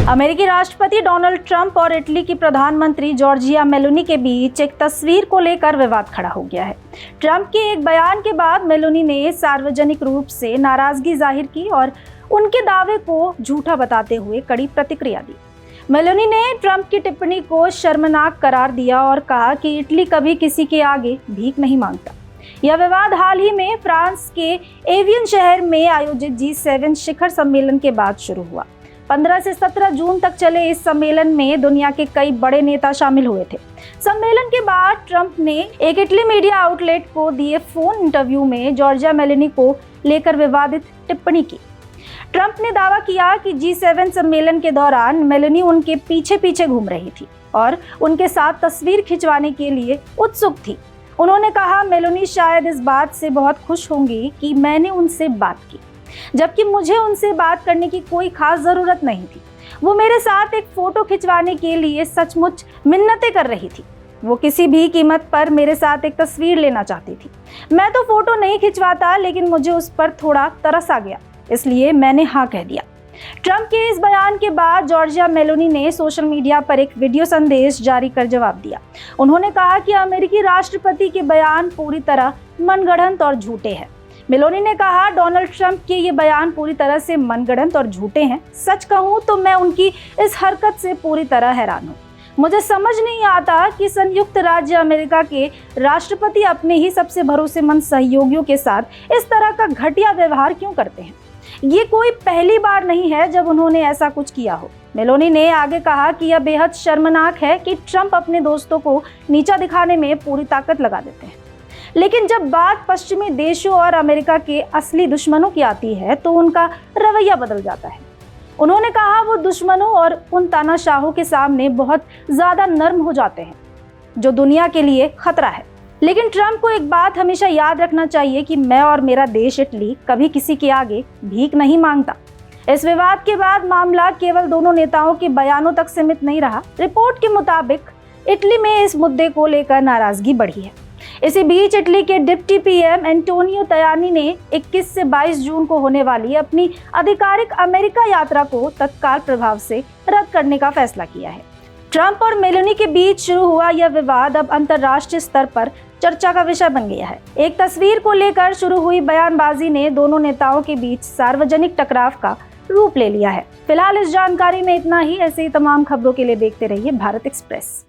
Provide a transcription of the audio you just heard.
अमेरिकी राष्ट्रपति Donald Trump और इटली की प्रधानमंत्री जॉर्जिया मेलोनी के बीच एक तस्वीर को लेकर विवाद खड़ा हो गया है। ट्रंप के एक बयान के बाद मेलोनी ने सार्वजनिक रूप से नाराजगी जाहिर की और उनके दावे को झूठा बताते हुए कड़ी प्रतिक्रिया दी। मेलोनी ने ट्रंप की टिप्पणी को शर्मनाक करार दिया और कहा कि इटली कभी किसी के आगे भीख नहीं मांगता। यह विवाद हाल ही में फ्रांस के एवियन शहर में आयोजित G7 शिखर सम्मेलन के बाद शुरू हुआ। 15 से 17 जून तक चले इस सम्मेलन में दुनिया के कई बड़े नेता शामिल हुए थे। सम्मेलन के बाद ट्रंप ने एक इटली मीडिया आउटलेट को दिए फोन इंटरव्यू में जॉर्जिया मेलोनी को लेकर विवादित टिप्पणी की। ट्रंप ने दावा किया कि G7 सम्मेलन के दौरान मेलोनी उनके पीछे पीछे घूम रही थी और उनके साथ तस्वीर खिंचवाने के लिए उत्सुक थी। उन्होंने कहा, मेलोनी शायद इस बात से बहुत खुश होंगी कि मैंने उनसे बात की, जबकि मुझे उनसे बात करने की कोई खास ज़रूरत नहीं थी। वो मेरे साथ एक फ़ोटो खिंचवाने के लिए सचमुच मिन्नतें कर रही थी। वो किसी भी कीमत पर मेरे साथ एक तस्वीर लेना चाहती थी। मैं तो फ़ोटो नहीं खिंचवाता, लेकिन मुझे उस पर थोड़ा तरस आ गया, इसलिए मैंने हाँ कह दिया। ट्रंप के इस बयान के बाद जॉर्जिया मेलोनी ने सोशल मीडिया पर एक वीडियो संदेश जारी कर जवाब दिया। उन्होंने कहा कि अमेरिकी राष्ट्रपति के बयान पूरी तरह मनगढ़ंत और झूठे हैं। मेलोनी ने कहा, डोनाल्ड ट्रंप के ये बयान पूरी तरह से मनगढ़ंत और झूठे हैं। सच कहूँ तो मैं उनकी इस हरकत से पूरी तरह हैरान हूँ। मुझे समझ नहीं आता कि संयुक्त राज्य अमेरिका के राष्ट्रपति अपने ही सबसे भरोसेमंद सहयोगियों के साथ इस तरह का घटिया व्यवहार क्यों करते हैं। ये कोई पहली बार नहीं है जब उन्होंने ऐसा कुछ किया हो। मेलोनी ने आगे कहा कि यह बेहद शर्मनाक है कि ट्रंप अपने दोस्तों को नीचा दिखाने में पूरी ताकत लगा देते हैं, लेकिन जब बात पश्चिमी देशों और अमेरिका के असली दुश्मनों की आती है तो उनका रवैया बदल जाता है। उन्होंने कहा, वो दुश्मनों और उन तानाशाहों के सामने बहुत ज़्यादा नर्म हो जाते हैं जो दुनिया के लिए खतरा है। लेकिन ट्रंप को एक बात हमेशा याद रखना चाहिए कि मैं और मेरा देश इटली कभी किसी के आगे भीख नहीं मांगता। इस विवाद के बाद मामला केवल दोनों नेताओं के बयानों तक सीमित नहीं रहा। रिपोर्ट के मुताबिक इटली में इस मुद्दे को लेकर नाराजगी बढ़ी है। इसी बीच इटली के डिप्टी पीएम एंटोनियो तयानी ने 21 से 22 जून को होने वाली अपनी आधिकारिक अमेरिका यात्रा को तत्काल प्रभाव से रद्द करने का फैसला किया है। ट्रंप और मेलोनी के बीच शुरू हुआ यह विवाद अब अंतर्राष्ट्रीय स्तर पर चर्चा का विषय बन गया है। एक तस्वीर को लेकर शुरू हुई बयानबाजी ने दोनों नेताओं के बीच सार्वजनिक टकराव का रूप ले लिया है। फिलहाल इस जानकारी में इतना ही। ऐसे ही तमाम खबरों के लिए देखते रहिए भारत एक्सप्रेस।